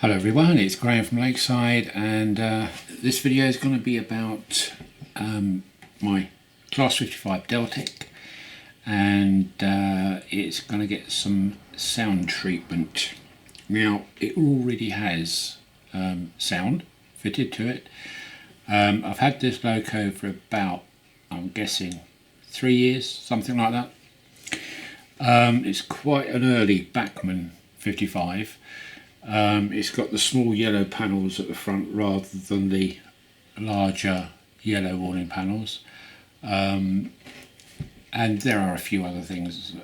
Hello everyone, it's Graham from Lakeside, and this video is going to be about my Class 55 Deltic, and it's going to get some sound treatment. Now, it already has sound fitted to it. I've had this loco for about, I'm guessing, 3 years, something like that. It's quite an early Bachmann 55. It's got the small yellow panels at the front rather than the larger yellow warning panels, and there are a few other things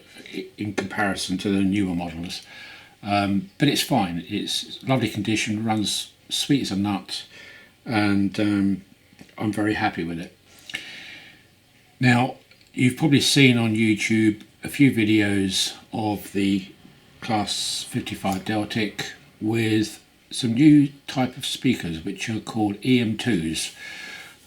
in comparison to the newer models, but it's fine. It's lovely condition, runs sweet as a nut, and I'm very happy with it. Now, you've probably seen on YouTube a few videos of the Class 55 Deltic with some new type of speakers which are called EM2s,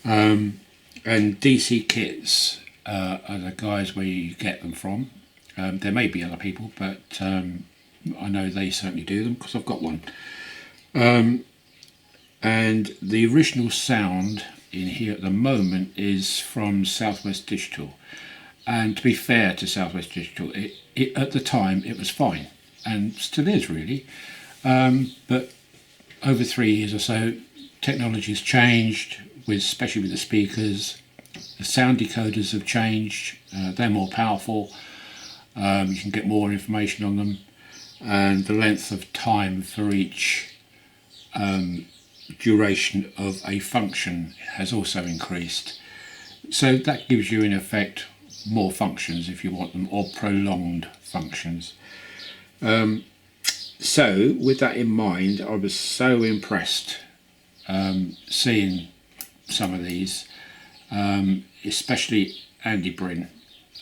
and DC kits are the guys where you get them from. There may be other people, but I know they certainly do them because I've got one. And the original sound in here at the moment is from Southwest Digital, and to be fair to Southwest Digital, it at the time it was fine and still is really. But over 3 years or so, technology has changed, especially with the speakers. The sound decoders have changed, they're more powerful, you can get more information on them, and the length of time for each duration of a function has also increased. So that gives you in effect more functions if you want them, or prolonged functions. So with that in mind, I was so impressed seeing some of these, especially Andy Bryn.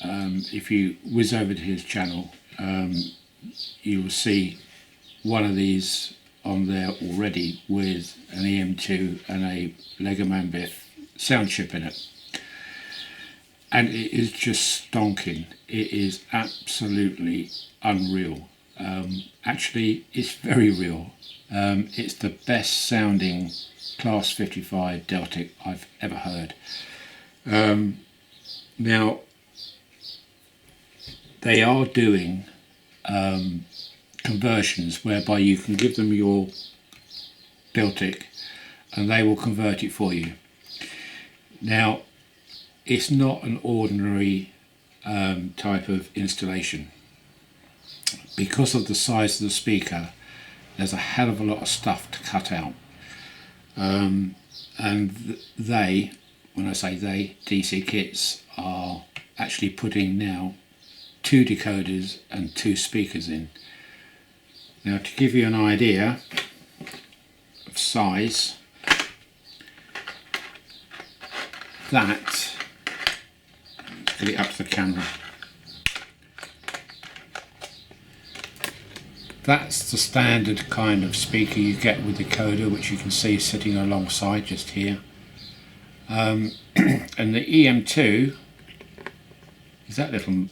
If you whiz over to his channel, you will see one of these on there already with an EM2 and a Legomanbif sound chip in it. And it is just stonking. It is absolutely unreal. Actually, it's very real. It's the best sounding Class 55 Deltic I've ever heard. Now, they are doing conversions whereby you can give them your Deltic and they will convert it for you. Now, it's not an ordinary type of installation. Because of the size of the speaker, there's a hell of a lot of stuff to cut out. And they, when I say they, DC Kits, are actually putting now 2 decoders and 2 speakers in. Now, to give you an idea of size, let's get it up to the camera. That's the standard kind of speaker you get with decoder, which you can see sitting alongside just here. And the EM2 is that little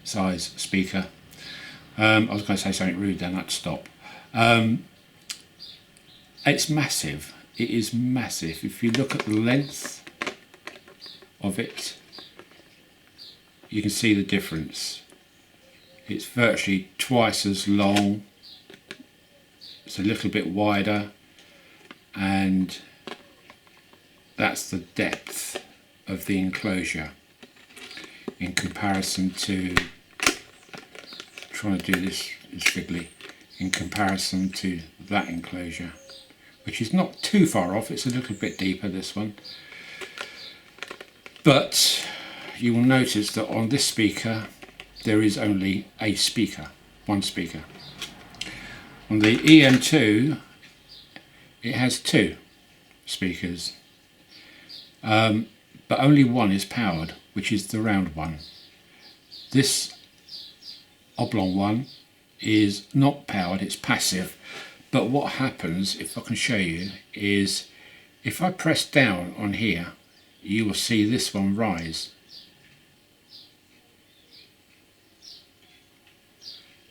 size speaker. I was going to say something rude then, I'd stop. It's massive. It is massive. If you look at the length of it, you can see the difference. It's virtually twice as long, it's a little bit wider, and that's the depth of the enclosure in comparison to, trying to do this is fiddly, in comparison to that enclosure, which is not too far off. It's a little bit deeper, this one, but you will notice that on this speaker there is only a speaker, one speaker. On the EM2 it has 2 speakers, but only one is powered, which is the round one. This oblong one is not powered, it's passive, but what happens, if I can show you, is if I press down on here, you will see this one rise.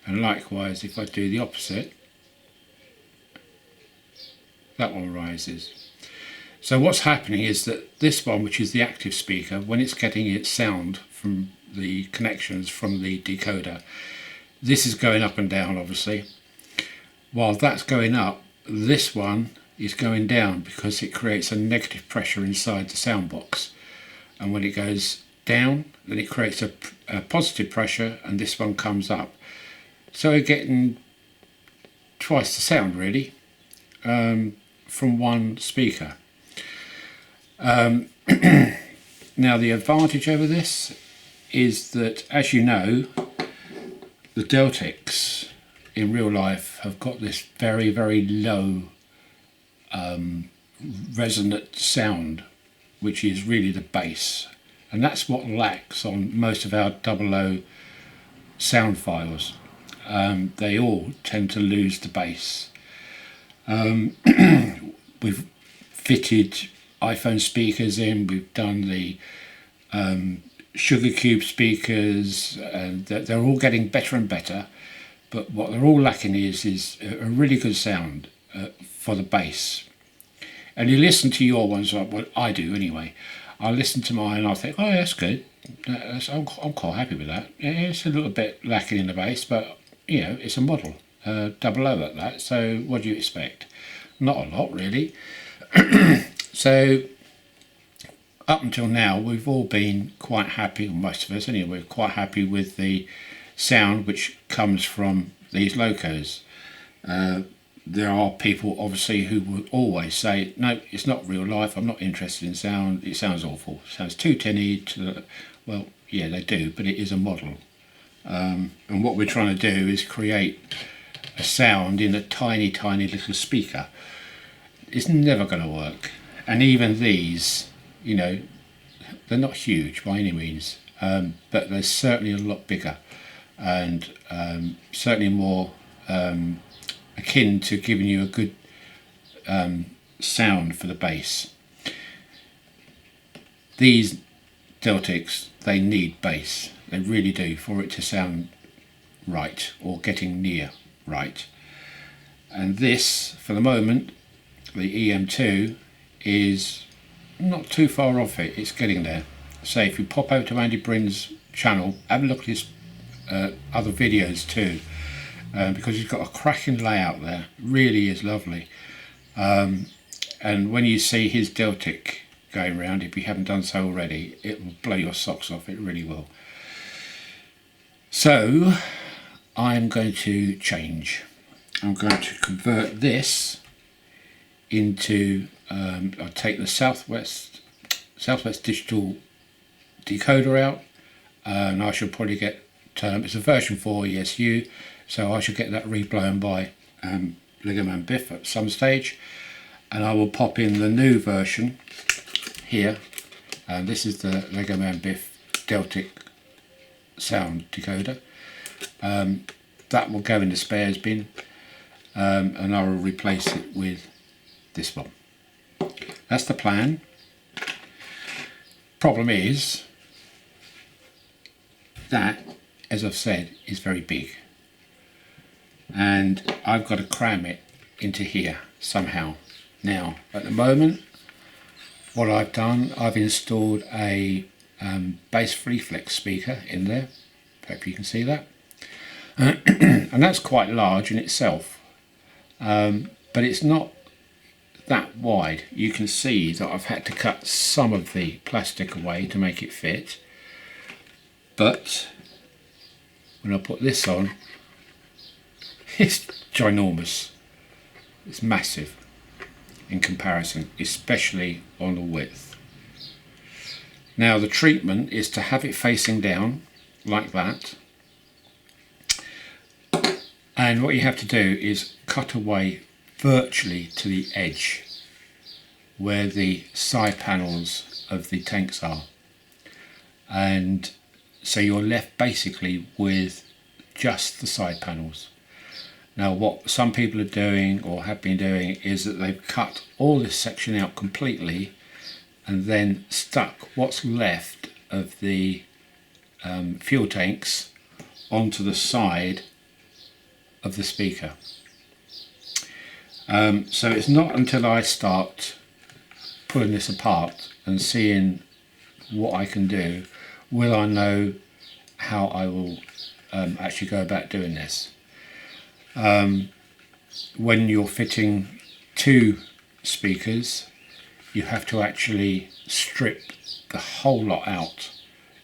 And likewise, if I do the opposite, that one rises. So what's happening is that this one, which is the active speaker, when it's getting its sound from the connections from the decoder, this is going up and down obviously. While that's going up, this one is going down because it creates a negative pressure inside the sound box, and when it goes down then it creates a positive pressure, and this one comes up. So we're getting twice the sound really from one speaker. Now the advantage over this is that, as you know, the Deltics in real life have got this very, very low resonant sound, which is really the bass, and that's what lacks on most of our 00 sound files. They all tend to lose the bass. We've fitted iPhone speakers in, we've done the Sugar Cube speakers, and they're all getting better and better, but what they're all lacking is a really good sound for the bass. And you listen to your ones, like what I do anyway. I listen to mine and I think, oh, that's good. I'm quite happy with that. It's a little bit lacking in the bass, but you know, it's a model 00 at that. So what do you expect? Not a lot really. So up until now, we've all been quite happy, or most of us anyway, we're quite happy with the sound which comes from these locos. There are people obviously who would always say, no, it's not real life, I'm not interested in sound, it sounds awful, it sounds too tinny. Well, yeah, they do, but it is a model. And what we're trying to do is create a sound in a tiny, tiny little speaker. It's never going to work. And even these, you know, they're not huge by any means, but they're certainly a lot bigger, and certainly more akin to giving you a good sound for the bass. These Deltics, they need bass, they really do, for it to sound right, or getting near right. And this, for the moment, the EM2, is not too far off it, it's getting there. So if you pop over to Andy Brin's channel, have a look at his other videos too, because he's got a cracking layout there, really is lovely. And when you see his Deltic going around, if you haven't done so already, it will blow your socks off, it really will. So I'm going to change. I'm going to convert this into, I'll take the Southwest Digital decoder out, and I should probably get, it's a version 4 ESU, so I should get that reblown by Legomanbif at some stage, and I will pop in the new version here, and this is the Legomanbif Deltic sound decoder. That will go in the spares bin, and I will replace it with this one. That's the plan. Problem is that, as I've said, is very big, and I've got to cram it into here somehow. Now at the moment, what I've done, I've installed a bass reflex speaker in there. Hope you can see that. And that's quite large in itself, but it's not that wide. You can see that I've had to cut some of the plastic away to make it fit, but when I put this on, it's ginormous. It's massive in comparison, especially on the width. Now the treatment is to have it facing down like that, and what you have to do is cut away virtually to the edge where the side panels of the tanks are, and so you're left basically with just the side panels. Now what some people are doing, or have been doing, is that they've cut all this section out completely and then stuck what's left of the fuel tanks onto the side of the speaker. So it's not until I start pulling this apart and seeing what I can do will I know how I will actually go about doing this. When you're fitting 2 speakers, you have to actually strip the whole lot out,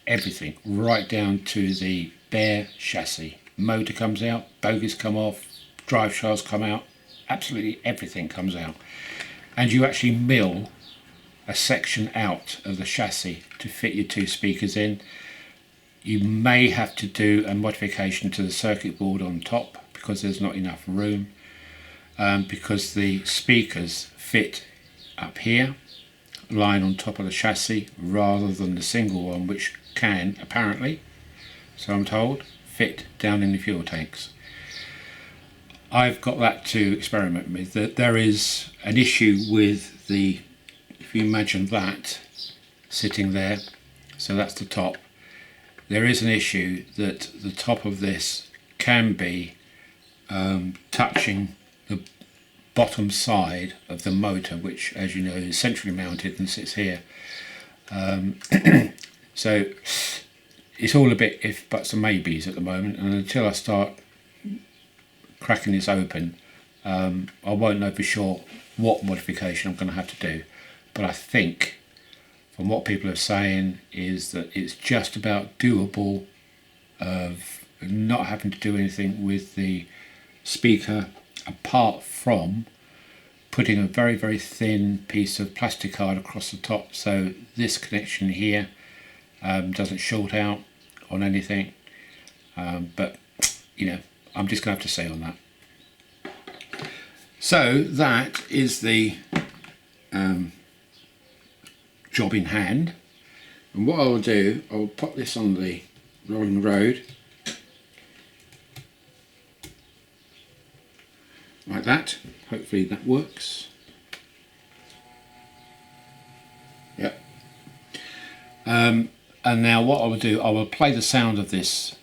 everything, right down to the bare chassis. Motor comes out, bogies come off, drive shafts come out, absolutely everything comes out. And you actually mill a section out of the chassis to fit your 2 speakers in. You may have to do a modification to the circuit board on top because there's not enough room, because the speakers fit up here, lying on top of the chassis, rather than the single one which can apparently, so I'm told, fit down in the fuel tanks. I've got that to experiment with. That there is an issue with the, if you imagine that sitting there, so that's the top, there is an issue that the top of this can be touching the bottom side of the motor, which, as you know, is centrally mounted and sits here. So it's all a bit if buts and maybes at the moment, and until I start cracking this open, I won't know for sure what modification I'm going to have to do. But I think from what people are saying is that it's just about doable, of not having to do anything with the speaker apart from putting a very, very thin piece of plastic card across the top, so this connection here doesn't short out on anything. But you know, I'm just going to have to say on that. So that is the job in hand, and what I will do, I will pop this on the rolling road like that. Hopefully that works. Yep. And now what I will do, I will play the sound of this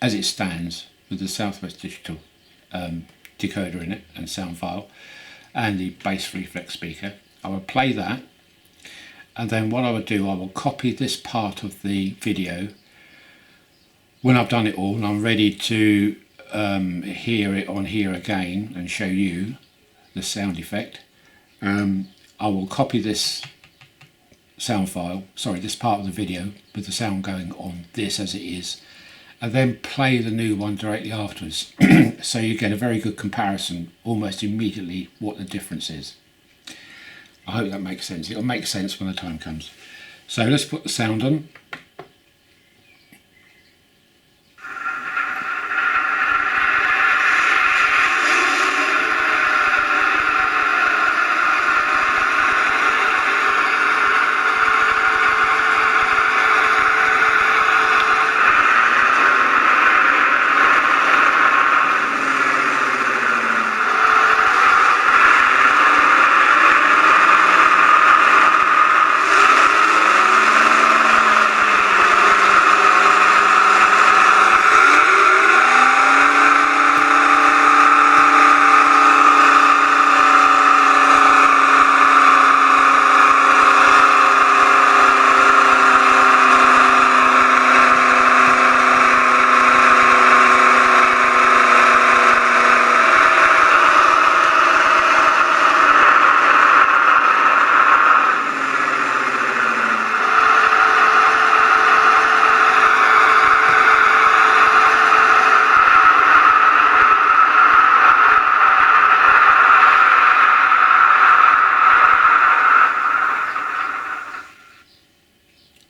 as it stands with the Southwest Digital decoder in it and sound file and the bass reflex speaker. I will play that, and then what I will do, I will copy this part of the video when I've done it all and I'm ready to hear it on here again and show you the sound effect. I will copy this sound file, sorry, this part of the video with the sound going on this as it is, and then play the new one directly afterwards. So you get a very good comparison almost immediately what the difference is. I hope that makes sense. It'll make sense when the time comes. So let's put the sound on.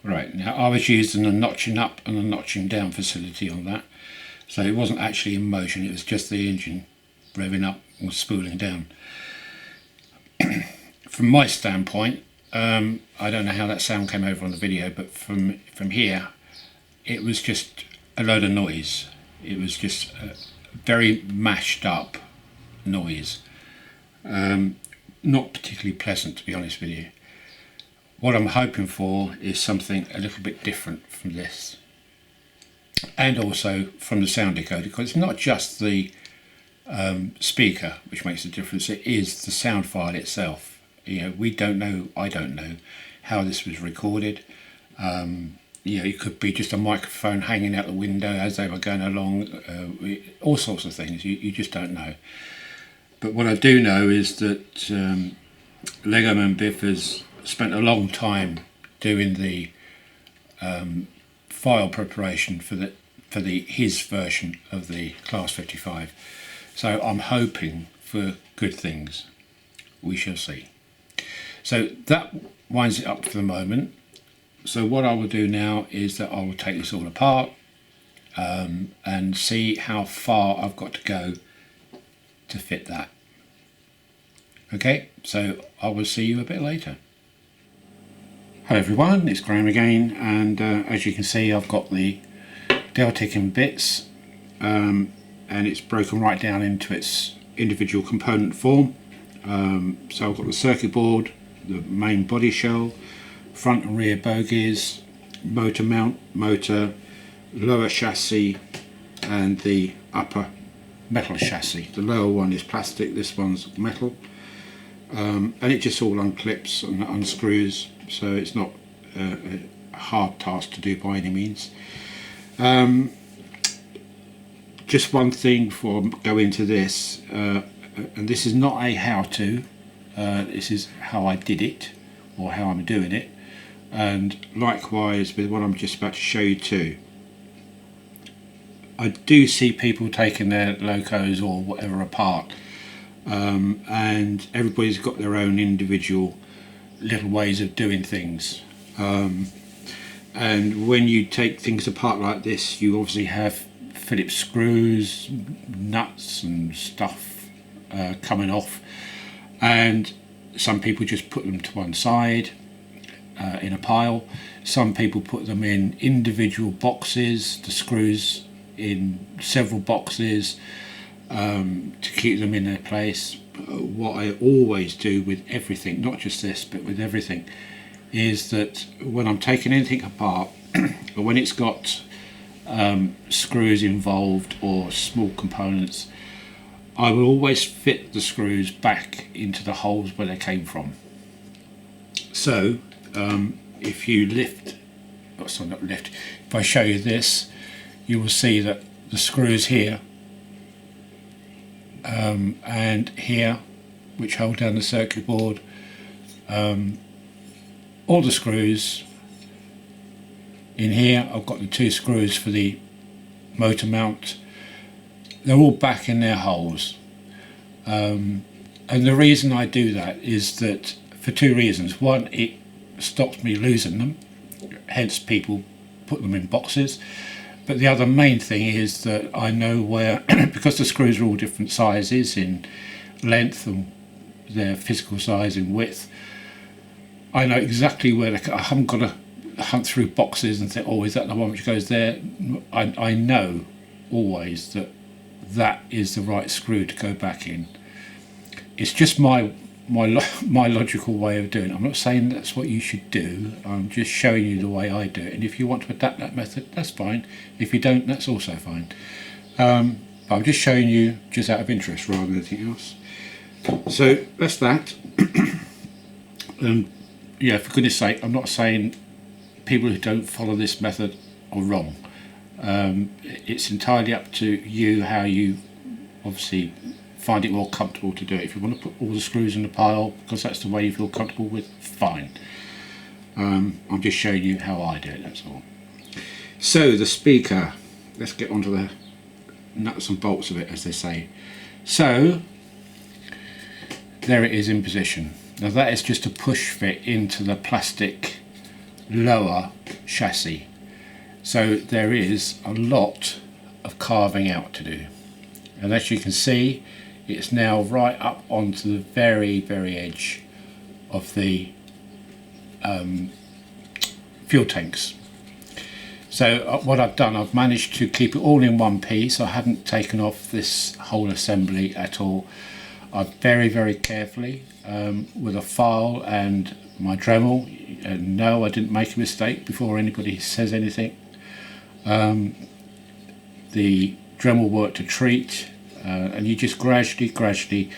Right, now I was using a notching up and a notching down facility on that, so it wasn't actually in motion, it was just the engine revving up or spooling down. From my standpoint, I don't know how that sound came over on the video, but from here it was just a load of noise. It was just a very mashed up noise, not particularly pleasant, to be honest with you. What I'm hoping for is something a little bit different from this, and also from the sound decoder, because it's not just the speaker which makes a difference. It is the sound file itself. We don't know, I don't know how this was recorded. It could be just a microphone hanging out the window as they were going along, all sorts of things. You just don't know. But what I do know is that Legomanbif has spent a long time doing the file preparation for his version of the Class 55. So I'm hoping for good things. We shall see. So that winds it up for the moment. So what I will do now is that I will take this all apart and see how far I've got to go to fit that. Okay, so I will see you a bit later. Hello everyone, it's Graham again, and as you can see I've got the Deltic in bits, and it's broken right down into its individual component form. So I've got the circuit board, the main body shell, front and rear bogies, motor mount, motor, lower chassis, and the upper metal chassis. The lower one is plastic, this one's metal, and it just all unclips and unscrews, so it's not a hard task to do by any means. Just one thing before I go into this, and this is not a how-to, this is how I did it, or how I'm doing it, and likewise with what I'm just about to show you too. I do see people taking their locos or whatever apart, and everybody's got their own individual little ways of doing things, and when you take things apart like this, you obviously have Phillips screws, nuts and stuff coming off, and some people just put them to one side in a pile. Some people put them in individual boxes, the screws in several boxes, to keep them in their place. What I always do with everything, not just this but with everything, is that when I'm taking anything apart or when it's got screws involved or small components, I will always fit the screws back into the holes where they came from. So if you lift, if I show you this, you will see that the screws here and here, which hold down the circuit board, all the screws in here, I've got the two screws for the motor mount, they're all back in their holes, and the reason I do that is that for two reasons. One, it stops me losing them, hence people put them in boxes. But the other main thing is that I know where, because the screws are all different sizes in length and their physical size and width, I know exactly where I haven't got to hunt through boxes and think, oh, is that the one which goes there? I know always that that is the right screw to go back in. It's just my logical way of doing it. I'm not saying that's what you should do, I'm just showing you the way I do it, and if you want to adapt that method, that's fine. If you don't, that's also fine. But I'm just showing you just out of interest rather than anything else. So that's that. And yeah, for goodness sake, I'm not saying people who don't follow this method are wrong. It's entirely up to you how you obviously find it more comfortable to do it. If you want to put all the screws in the pile because that's the way you feel comfortable with, fine. I'm just showing you how I do it, that's all. So the speaker, let's get onto the nuts and bolts of it, as they say. So there it is in position. Now that is just a push fit into the plastic lower chassis. So there is a lot of carving out to do, and as you can see, it's now right up onto the very, very edge of the fuel tanks. So what I've done, I've managed to keep it all in one piece. I haven't taken off this whole assembly at all. I've very, very carefully, with a file and my Dremel, no, I didn't make a mistake before anybody says anything. The Dremel worked a treat. and you just gradually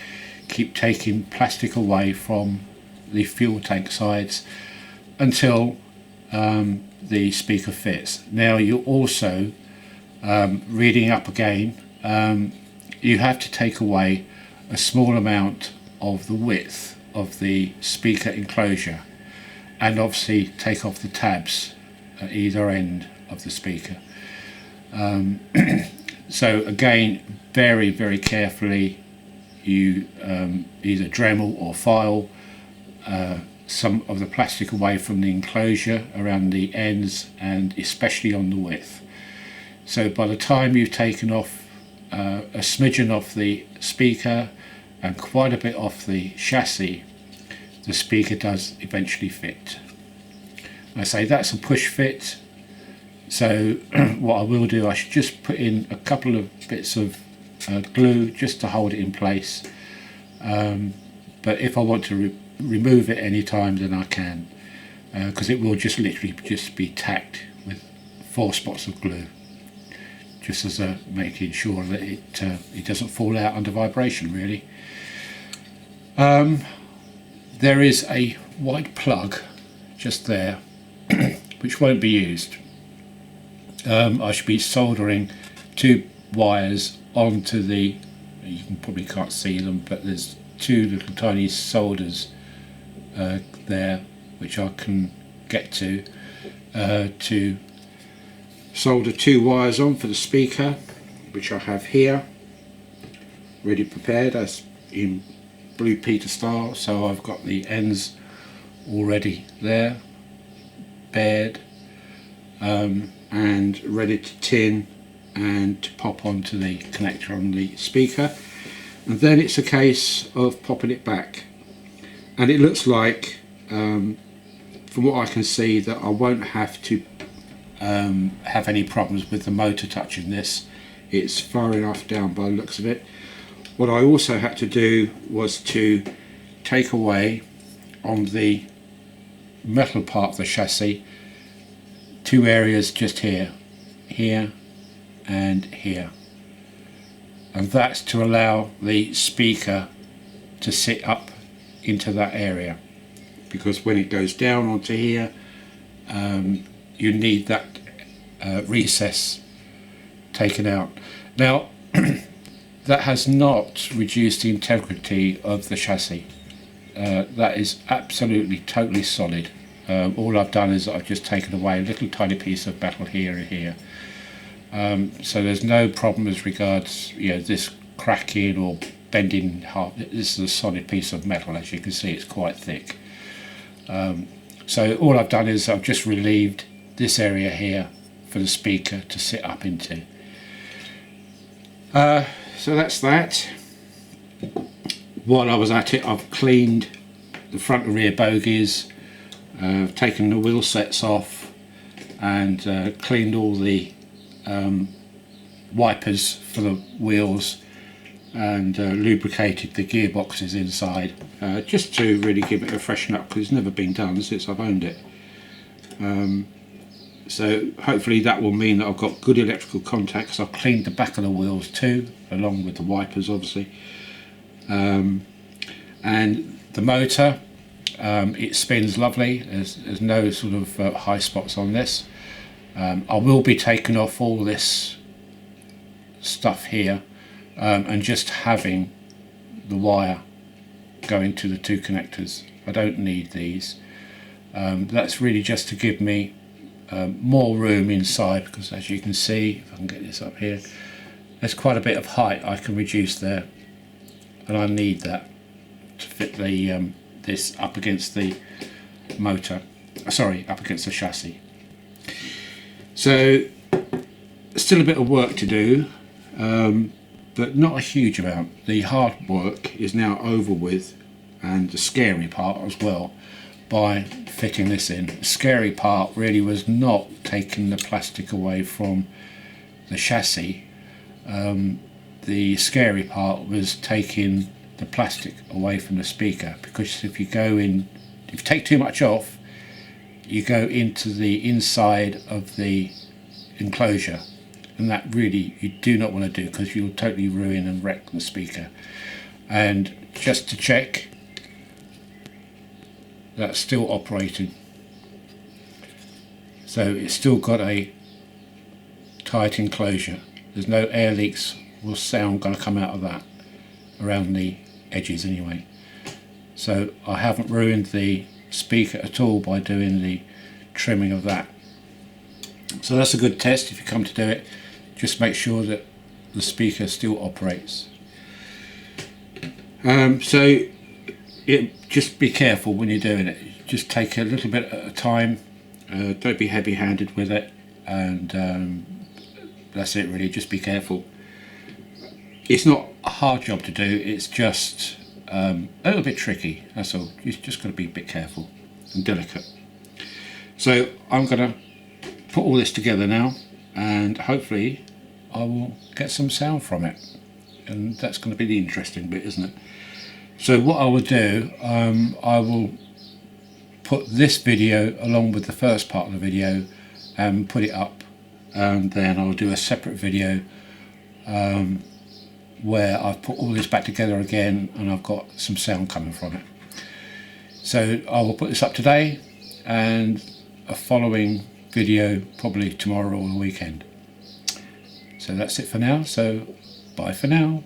keep taking plastic away from the fuel tank sides until the speaker fits. Now you're also reading up again, you have to take away a small amount of the width of the speaker enclosure, and obviously take off the tabs at either end of the speaker. So again, very carefully, you either Dremel or file some of the plastic away from the enclosure around the ends, and especially on the width. So by the time you've taken off a smidgen off the speaker and quite a bit off the chassis, the speaker does eventually fit. I say that's a push fit, so what I will do, I should just put in a couple of bits of glue just to hold it in place, but if I want to remove it anytime, then I can, because it will just literally just be tacked with 4 spots of glue, just as a making sure that it doesn't fall out under vibration really. There is a white plug just there which won't be used. I should be soldering 2 wires onto the, you probably can't see them, but there's 2 little tiny solders there which I can get to solder 2 wires on for the speaker, which I have here ready prepared as in Blue Peter style. So I've got the ends already there, bared, and ready to tin and to pop onto the connector on the speaker, and then it's a case of popping it back. And it looks like, from what I can see, that I won't have to have any problems with the motor touching this. It's far enough down by the looks of it. What I also had to do was to take away on the metal part of the chassis 2 areas just here and here, and that's to allow the speaker to sit up into that area, because when it goes down onto here, you need that recess taken out. Now that has not reduced the integrity of the chassis. That is absolutely totally solid. All I've done is I've just taken away a little tiny piece of metal here and here, so there's no problem as regards this cracking or bending half. This is a solid piece of metal, as you can see. It's quite thick. So all I've done is I've just relieved this area here for the speaker to sit up into. So that's that. While I was at it, I've cleaned the front and rear bogies, taken the wheel sets off, and cleaned all the wipers for the wheels, and lubricated the gearboxes inside, just to really give it a freshen up, because it's never been done since I've owned it. So hopefully that will mean that I've got good electrical contacts. I've cleaned the back of the wheels too, along with the wipers obviously. And the motor, it spins lovely. There's no sort of high spots on this. I will be taking off all this stuff here, and just having the wire going to the 2 connectors. I don't need these. That's really just to give me more room inside, because as you can see, if I can get this up here, there's quite a bit of height I can reduce there, and I need that to fit the this up against the motor, up against the chassis. So still a bit of work to do, but not a huge amount. The hard work is now over with, and the scary part as well, by fitting this in. The scary part really was not taking the plastic away from the chassis. The scary part was taking the plastic away from the speaker, because if you take too much off, you go into the inside of the enclosure, and that really you do not want to do, because you'll totally ruin and wreck the speaker. And just to check, that's still operating, so it's still got a tight enclosure. There's no air leaks or sound going to come out of that, around the edges anyway. So I haven't ruined the speaker at all by doing the trimming of that. So that's a good test. If you come to do it, just make sure that the speaker still operates. Just be careful when you're doing it. Just take a little bit at a time. Don't be heavy-handed with it, and that's it really. Just be careful. It's not a hard job to do. It's just a little bit tricky. That's all. You've just got to be a bit careful and delicate. So I'm going to put all this together now, and hopefully I will get some sound from it, and that's going to be the interesting bit, isn't it? So what I will do, I will put this video along with the first part of the video and put it up, and then I'll do a separate video where I've put all this back together again and I've got some sound coming from it. So I will put this up today, and a following video probably tomorrow or the weekend. So that's it for now, so bye for now.